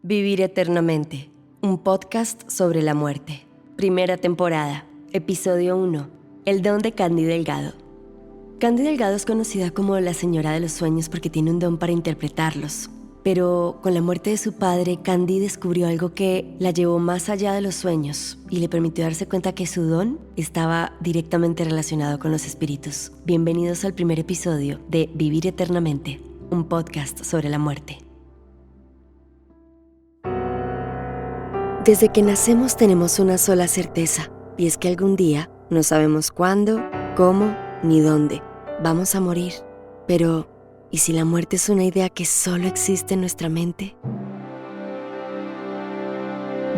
Vivir eternamente, un podcast sobre la muerte. Primera temporada, episodio 1, el don de Candy Delgado. Candy Delgado es conocida como la señora de los sueños porque tiene un don para interpretarlos. Pero con la muerte de su padre, Candy descubrió algo que la llevó más allá de los sueños y le permitió darse cuenta que su don estaba directamente relacionado con los espíritus. Bienvenidos al primer episodio de Vivir eternamente, un podcast sobre la muerte. Desde que nacemos tenemos una sola certeza, y es que algún día no sabemos cuándo, cómo ni dónde vamos a morir. Pero, ¿y si la muerte es una idea que solo existe en nuestra mente?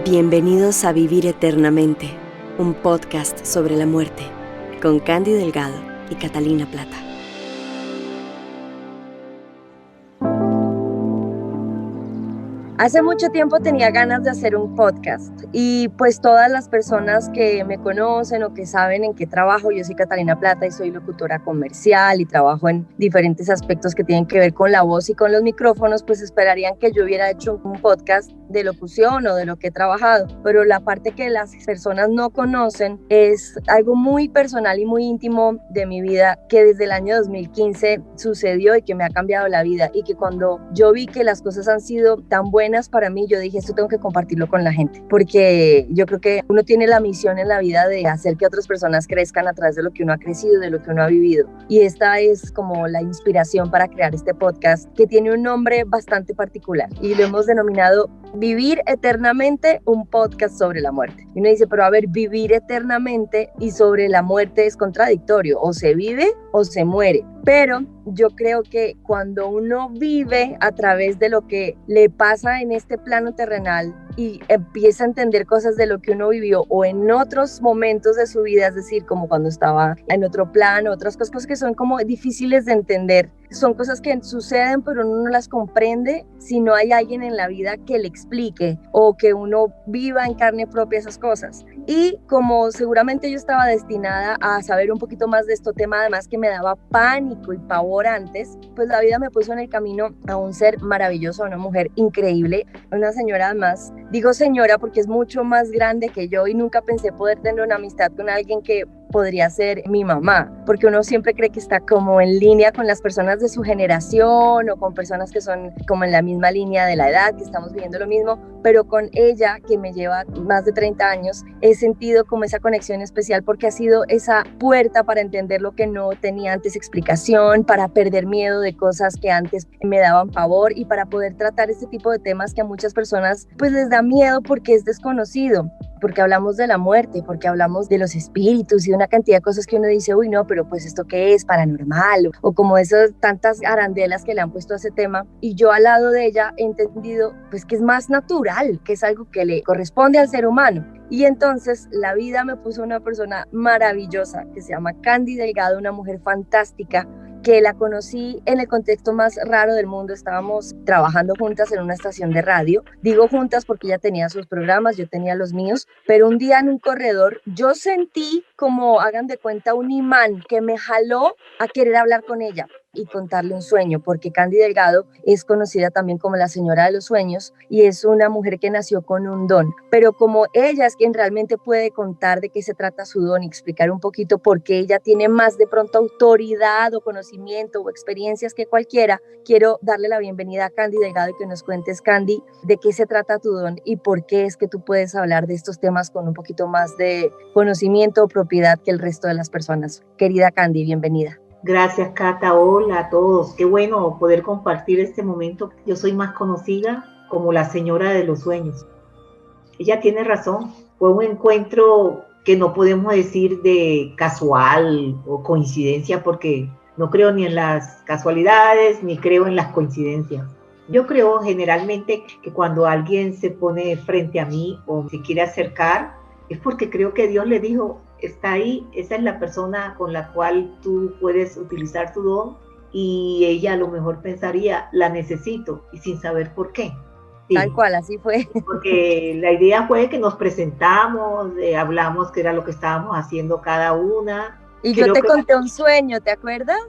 Bienvenidos a Vivir eternamente, un podcast sobre la muerte, con Candy Delgado y Catalina Plata. Hace mucho tiempo tenía ganas de hacer un podcast y pues todas las personas que me conocen o que saben en qué trabajo, yo soy Catalina Plata y soy locutora comercial y trabajo en diferentes aspectos que tienen que ver con la voz y con los micrófonos, pues esperarían que yo hubiera hecho un podcast de locución o de lo que he trabajado, pero la parte que las personas no conocen es algo muy personal y muy íntimo de mi vida que desde el año 2015 sucedió y que me ha cambiado la vida, y que cuando yo vi que las cosas han sido tan buenas para mí, yo dije, esto tengo que compartirlo con la gente, porque yo creo que uno tiene la misión en la vida de hacer que otras personas crezcan a través de lo que uno ha crecido, de lo que uno ha vivido, y esta es como la inspiración para crear este podcast, que tiene un nombre bastante particular y lo hemos denominado Vivir eternamente, un podcast sobre la muerte. Y uno dice, pero a ver, vivir eternamente y sobre la muerte es contradictorio, o se vive o se muere. Pero yo creo que cuando uno vive a través de lo que le pasa en este plano terrenal y empieza a entender cosas de lo que uno vivió o en otros momentos de su vida, es decir, como cuando estaba en otro plano, otras cosas que son como difíciles de entender, son cosas que suceden pero uno no las comprende si no hay alguien en la vida que le explique o que uno viva en carne propia esas cosas. Y como seguramente yo estaba destinada a saber un poquito más de este tema, además que me daba pánico y pavor antes, pues la vida me puso en el camino a un ser maravilloso, a una mujer increíble, una señora además. Digo señora porque es mucho más grande que yo y nunca pensé poder tener una amistad con alguien que podría ser mi mamá, porque uno siempre cree que está como en línea con las personas de su generación o con personas que son como en la misma línea de la edad, que estamos viviendo lo mismo, pero con ella, que me lleva más de 30 años, he sentido como esa conexión especial porque ha sido esa puerta para entender lo que no tenía antes explicación, para perder miedo de cosas que antes me daban pavor y para poder tratar este tipo de temas que a muchas personas pues les da miedo porque es desconocido, porque hablamos de la muerte, porque hablamos de los espíritus y una cantidad de cosas que uno dice, uy no, pero pues esto qué es, paranormal, o como esas tantas arandelas que le han puesto a ese tema, y yo al lado de ella he entendido pues que es más natural, que es algo que le corresponde al ser humano. Y entonces la vida me puso una persona maravillosa que se llama Candy Delgado, una mujer fantástica, que la conocí en el contexto más raro del mundo. Estábamos trabajando juntas en una estación de radio. Digo juntas porque ella tenía sus programas, yo tenía los míos, pero un día en un corredor yo sentí como, hagan de cuenta, un imán que me jaló a querer hablar con ella y contarle un sueño, porque Candy Delgado es conocida también como la señora de los sueños y es una mujer que nació con un don, pero como ella es quien realmente puede contar de qué se trata su don y explicar un poquito por qué ella tiene más de pronto autoridad o conocimiento o experiencias que cualquiera, quiero darle la bienvenida a Candy Delgado y que nos cuentes, Candy, de qué se trata tu don y por qué es que tú puedes hablar de estos temas con un poquito más de conocimiento o propiedad que el resto de las personas. Querida Candy, bienvenida. Gracias, Cata. Hola a todos. Qué bueno poder compartir este momento. Yo soy más conocida como la señora de los sueños. Ella tiene razón. Fue un encuentro que no podemos decir de casual o coincidencia, porque no creo ni en las casualidades ni creo en las coincidencias. Yo creo generalmente que cuando alguien se pone frente a mí o se quiere acercar, es porque creo que Dios le dijo, está ahí, esa es la persona con la cual tú puedes utilizar tu don, y ella a lo mejor pensaría, la necesito, y sin saber por qué. Sí, tal cual, así fue. Porque la idea fue que nos presentamos, hablamos qué era lo que estábamos haciendo cada una. Y yo te conté un sueño, ¿te acuerdas?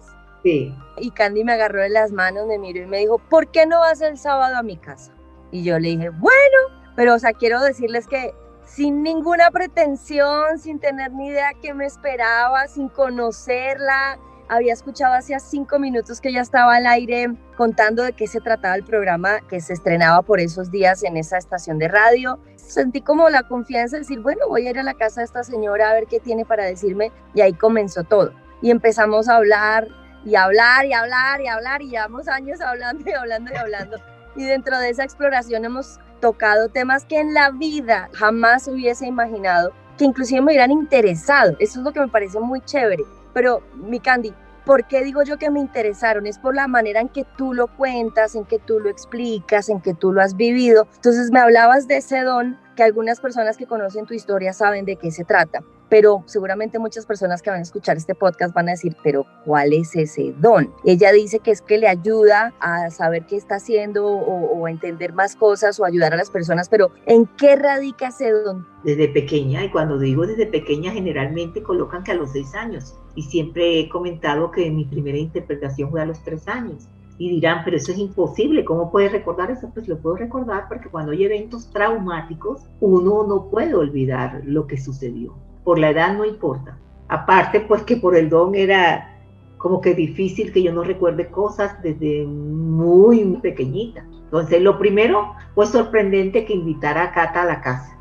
Sí. Y Candy me agarró de las manos, me miró y me dijo, ¿por qué no vas el sábado a mi casa? Y yo le dije, bueno, pero o sea, quiero decirles que sin ninguna pretensión, sin tener ni idea qué me esperaba, sin conocerla, había escuchado hace 5 minutos que ella estaba al aire contando de qué se trataba el programa que se estrenaba por esos días en esa estación de radio. Sentí como la confianza de decir, bueno, voy a ir a la casa de esta señora a ver qué tiene para decirme, y ahí comenzó todo. Y empezamos a hablar y hablar y hablar y hablar, y llevamos años hablando y hablando y hablando. Y dentro de esa exploración hemos tocado temas que en la vida jamás hubiese imaginado, que inclusive me hubieran interesado. Eso es lo que me parece muy chévere. Pero, mi Candy, ¿por qué digo yo que me interesaron? Es por la manera en que tú lo cuentas, en que tú lo explicas, en que tú lo has vivido. Entonces me hablabas de ese don que algunas personas que conocen tu historia saben de qué se trata, pero seguramente muchas personas que van a escuchar este podcast van a decir, pero ¿cuál es ese don? Ella dice que es que le ayuda a saber qué está haciendo o a entender más cosas o ayudar a las personas, pero ¿en qué radica ese don? Desde pequeña, y cuando digo desde pequeña generalmente colocan que a los 6 años, y siempre he comentado que mi primera interpretación fue a los 3 años. Y dirán, pero eso es imposible, ¿cómo puedes recordar eso? Pues lo puedo recordar porque cuando hay eventos traumáticos, uno no puede olvidar lo que sucedió. Por la edad no importa. Aparte, pues que por el don era como que difícil que yo no recuerde cosas desde muy pequeñita. Entonces, lo primero fue sorprendente que invitara a Cata a la casa.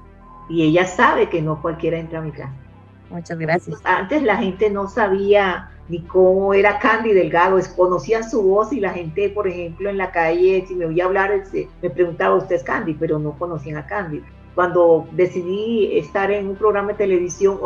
Y ella sabe que no cualquiera entra a mi casa. Muchas gracias. Antes la gente no sabía ni cómo era Candy Delgado, conocían su voz y la gente, por ejemplo, en la calle, si me oía hablar, me preguntaba, ¿usted es Candy? Pero no conocían a Candy. Cuando decidí estar en un programa de televisión,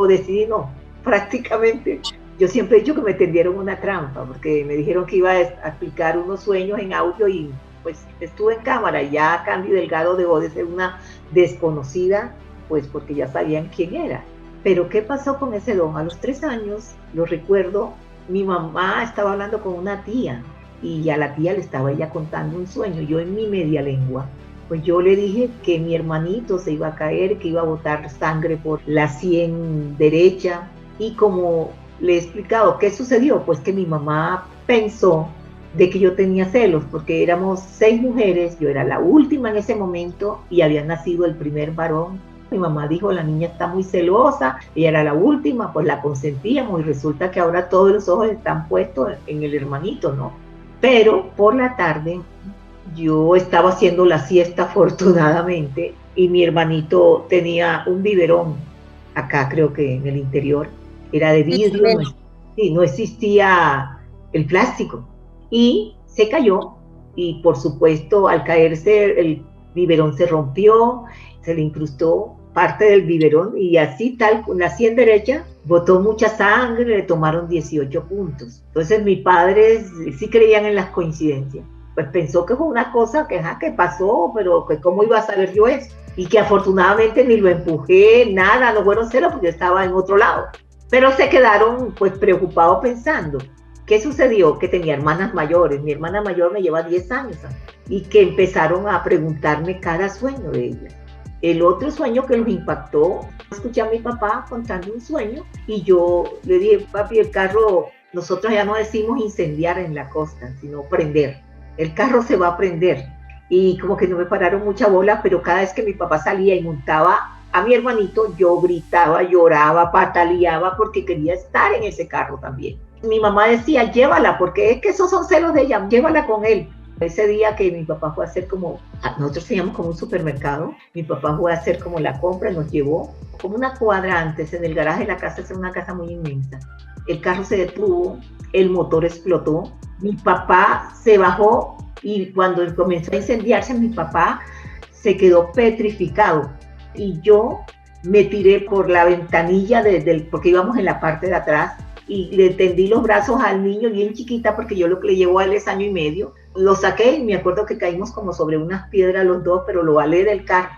prácticamente, yo siempre he dicho que me tendieron una trampa, porque me dijeron que iba a explicar unos sueños en audio y pues estuve en cámara. Ya Candy Delgado dejó de ser una desconocida, pues porque ya sabían quién era. Pero ¿qué pasó con ese don? A los 3 años, lo recuerdo, mi mamá estaba hablando con una tía y a la tía le estaba ella contando un sueño. Yo en mi media lengua, pues yo le dije que mi hermanito se iba a caer, que iba a botar sangre por la sien derecha. Y como le he explicado qué sucedió, pues que mi mamá pensó de que yo tenía celos, porque éramos 6 mujeres, yo era la última en ese momento y había nacido el primer varón. Mi mamá dijo, la niña está muy celosa, ella era la última, pues la consentíamos y resulta que ahora todos los ojos están puestos en el hermanito, ¿no? Pero por la tarde yo estaba haciendo la siesta afortunadamente y mi hermanito tenía un biberón, acá creo que en el interior, era de vidrio, no existía el plástico y se cayó y por supuesto al caerse el biberón se rompió, se le incrustó parte del biberón y así tal, con la sien derecha, botó mucha sangre, le tomaron 18 puntos. Entonces mis padres sí creían en las coincidencias. Pues pensó que fue una cosa que pasó, pero que cómo iba a saber yo eso. Y que afortunadamente ni lo empujé, nada, no fueron celos porque yo estaba en otro lado. Pero se quedaron pues preocupados pensando. ¿Qué sucedió? Que tenía hermanas mayores. Mi hermana mayor me lleva 10 años y que empezaron a preguntarme cada sueño de ella. El otro sueño que los impactó, escuché a mi papá contando un sueño y yo le dije, papi, el carro, nosotros ya no decimos incendiar en la costa, sino prender. El carro se va a prender. Y como que no me pararon mucha bola, pero cada vez que mi papá salía y montaba a mi hermanito, yo gritaba, lloraba, pataleaba porque quería estar en ese carro también. Mi mamá decía, llévala, porque es que esos son celos de ella, llévala con él. Ese día que mi papá fue a hacer como, nosotros teníamos como un supermercado, mi papá fue a hacer como la compra, nos llevó como una cuadra antes, en el garaje de la casa, es una casa muy inmensa. El carro se detuvo, el motor explotó, mi papá se bajó y cuando comenzó a incendiarse, mi papá se quedó petrificado y yo me tiré por la ventanilla porque íbamos en la parte de atrás y le tendí los brazos al niño bien chiquita porque yo lo que le llevo a él es 1 año y medio. Lo saqué y me acuerdo que caímos como sobre unas piedras los dos, pero lo valé del carro.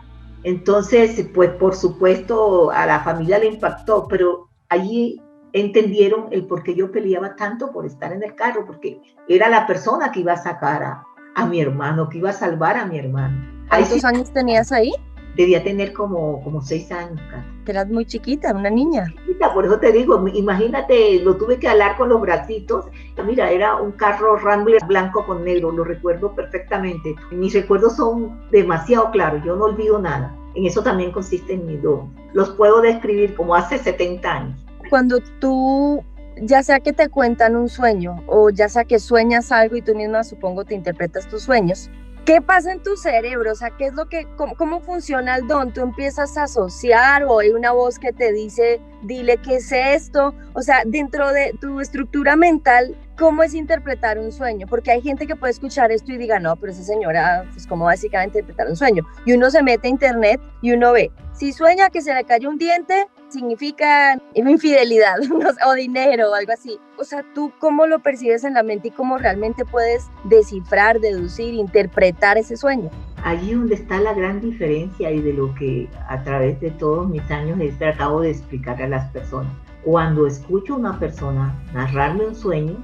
Entonces, pues por supuesto a la familia le impactó, pero allí entendieron el por qué yo peleaba tanto por estar en el carro, porque era la persona que iba a sacar a mi hermano, que iba a salvar a mi hermano. ¿Cuántos años tenías ahí? Debía tener como 6 años, Katy. Eras muy chiquita, una niña. Por eso te digo, imagínate, lo tuve que alar con los bracitos. Mira, era un carro Rambler blanco con negro, lo recuerdo perfectamente. Mis recuerdos son demasiado claros, yo no olvido nada. En eso también consiste mi don. Los puedo describir como hace 70 años. Cuando tú, ya sea que te cuentan un sueño o ya sea que sueñas algo y tú misma supongo te interpretas tus sueños, ¿qué pasa en tu cerebro? O sea, ¿qué es lo que, cómo funciona el don? ¿Tú empiezas a asociar o hay una voz que te dice, dile qué es esto? O sea, dentro de tu estructura mental, ¿cómo es interpretar un sueño? Porque hay gente que puede escuchar esto y diga, no, pero esa señora, pues, ¿cómo básicamente interpretar un sueño? Y uno se mete a internet y uno ve, si sueña que se le cayó un diente, significa infidelidad, no sé, o dinero o algo así. O sea, ¿tú cómo lo percibes en la mente y cómo realmente puedes descifrar, deducir, interpretar ese sueño? Allí donde está la gran diferencia y de lo que a través de todos mis años he tratado de explicar a las personas. Cuando escucho a una persona narrarme un sueño,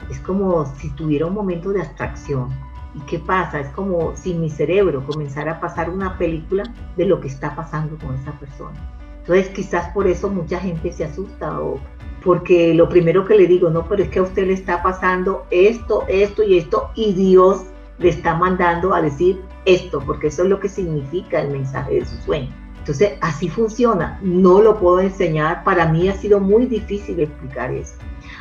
es como si tuviera un momento de abstracción. ¿Y qué pasa? Es como si mi cerebro comenzara a pasar una película de lo que está pasando con esa persona. Entonces quizás por eso mucha gente se asusta, o porque lo primero que le digo, no, pero es que a usted le está pasando esto, esto y esto, y Dios le está mandando a decir esto, porque eso es lo que significa el mensaje de su sueño. Entonces así funciona, no lo puedo enseñar, para mí ha sido muy difícil explicar eso.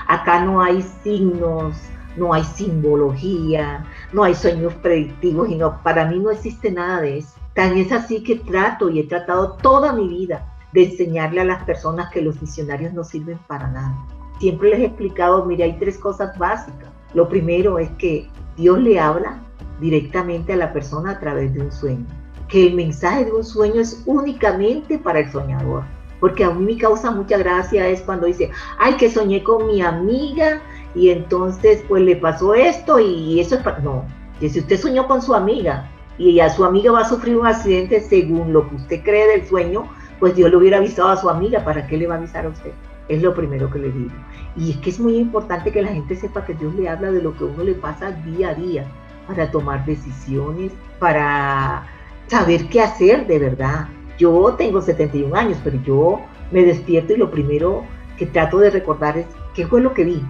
Acá no hay signos, no hay simbología, no hay sueños predictivos, y no, para mí no existe nada de eso. Tan es así que trato y he tratado toda mi vida de enseñarle a las personas que los visionarios no sirven para nada. Siempre les he explicado, mire, hay 3 cosas básicas. Lo primero es que Dios le habla directamente a la persona a través de un sueño. Que el mensaje de un sueño es únicamente para el soñador. Porque a mí me causa mucha gracia es cuando dice, ay, que soñé con mi amiga y entonces pues le pasó esto y eso es para... No, que si usted soñó con su amiga y a su amiga va a sufrir un accidente según lo que usted cree del sueño, pues Dios le hubiera avisado a su amiga, ¿para qué le va a avisar a usted? Es lo primero que le digo. Y es que es muy importante que la gente sepa que Dios le habla de lo que a uno le pasa día a día, para tomar decisiones, para saber qué hacer de verdad. Yo tengo 71 años, pero yo me despierto y lo primero que trato de recordar es qué fue lo que vi.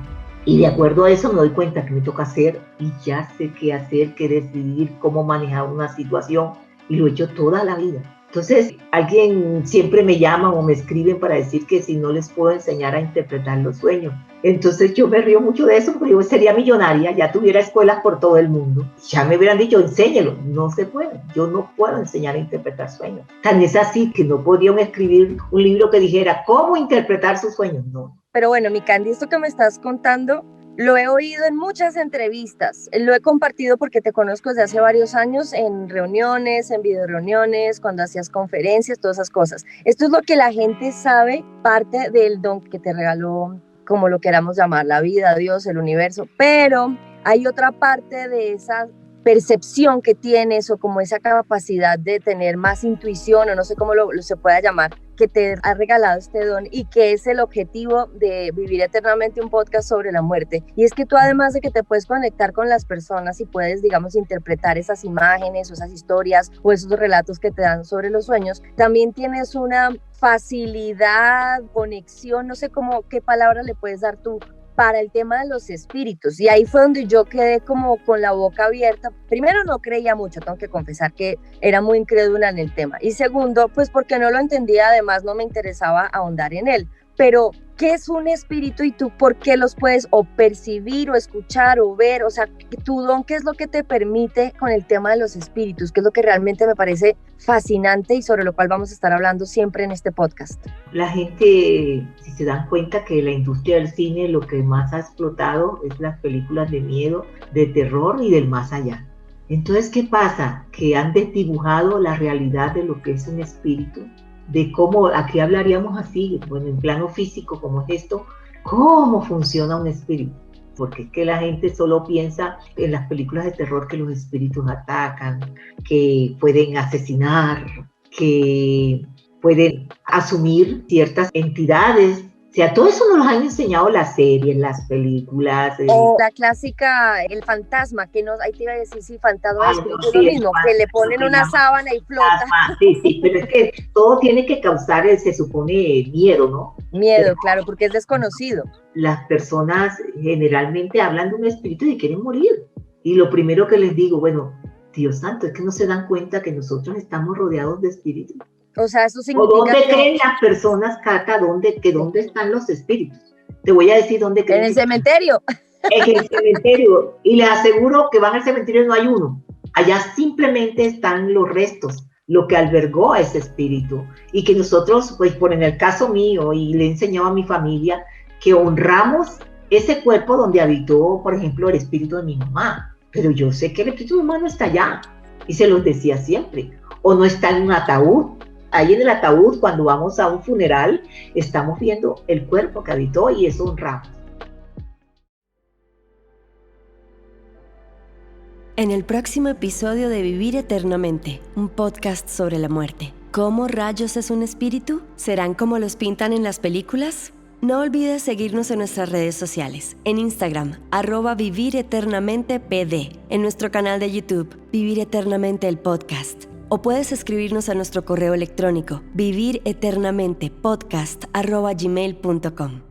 Y de acuerdo a eso me doy cuenta que me toca hacer y ya sé qué hacer, qué decidir, cómo manejar una situación, y lo he hecho toda la vida. Entonces, alguien siempre me llama o me escriben para decir que si no les puedo enseñar a interpretar los sueños. Entonces yo me río mucho de eso, porque yo sería millonaria, ya tuviera escuelas por todo el mundo. Ya me hubieran dicho, enséñelo. No se puede, yo no puedo enseñar a interpretar sueños. Tan es así que no podrían escribir un libro que dijera cómo interpretar sus sueños, no. Pero bueno, mi Candy, esto que me estás contando lo he oído en muchas entrevistas, lo he compartido porque te conozco desde hace varios años en reuniones, en videoreuniones, cuando hacías conferencias, todas esas cosas. Esto es lo que la gente sabe, parte del don que te regaló, como lo queramos llamar, la vida, Dios, el universo, pero hay otra parte de esa percepción que tienes o como esa capacidad de tener más intuición o no sé cómo se pueda llamar, que te ha regalado este don y que es el objetivo de Vivir Eternamente, un podcast sobre la muerte. Y es que tú, además de que te puedes conectar con las personas y puedes, digamos, interpretar esas imágenes o esas historias o esos relatos que te dan sobre los sueños, también tienes una facilidad, conexión, no sé cómo, qué palabra le puedes dar tú para el tema de los espíritus. Y ahí fue donde yo quedé como con la boca abierta. Primero, no creía mucho, tengo que confesar que era muy incrédula en el tema. Y segundo, pues porque no lo entendía, además no me interesaba ahondar en él. Pero, ¿qué es un espíritu y tú por qué los puedes o percibir o escuchar o ver? O sea, tu don, ¿qué es lo que te permite con el tema de los espíritus? ¿Qué es lo que realmente me parece fascinante y sobre lo cual vamos a estar hablando siempre en este podcast? La gente, si se dan cuenta que la industria del cine lo que más ha explotado es las películas de miedo, de terror y del más allá. Entonces, ¿qué pasa? Que han desdibujado la realidad de lo que es un espíritu, de cómo, aquí hablaríamos así, bueno, en plano físico, como es esto, cómo funciona un espíritu. Porque es que la gente solo piensa en las películas de terror que los espíritus atacan, que pueden asesinar, que pueden asumir ciertas entidades O sea, todo eso nos lo han enseñado las series, las películas. O la clásica, el fantasma, que no, ahí te iba a decir si fantasma es No, espíritu sí, lo mismo, que le ponen una sábana y flota. Sí, pero es que todo tiene que causar, se supone, miedo, ¿no? Miedo, Pero claro, porque es desconocido. las personas generalmente hablan de un espíritu y quieren morir. Y lo primero que les digo, bueno, Dios santo, es que no se dan cuenta que nosotros estamos rodeados de espíritus. O sea, eso ¿O significa dónde que creen las personas, Cata, dónde están los espíritus? Te voy a decir dónde creen. en el cementerio. En el cementerio. Y les aseguro que van al cementerio, no hay uno. Allá simplemente están los restos, lo que albergó a ese espíritu. Y que nosotros, pues por en el caso mío, y le he enseñado a mi familia, que honramos ese cuerpo donde habitó, por ejemplo, el espíritu de mi mamá. Pero yo sé que el espíritu de mi mamá no está allá. Y se los decía siempre. O no está en un ataúd. Ahí en el ataúd, cuando vamos a un funeral, estamos viendo el cuerpo que habitó y eso honramos. En el próximo episodio de Vivir Eternamente, un podcast sobre la muerte. ¿Cómo rayos es un espíritu? ¿Serán como los pintan en las películas? No olvides seguirnos en nuestras redes sociales, en Instagram, @vivireternamente_pd, en nuestro canal de YouTube, Vivir Eternamente el Podcast. O puedes escribirnos a nuestro correo electrónico, vivireternamente podcast@gmail.com.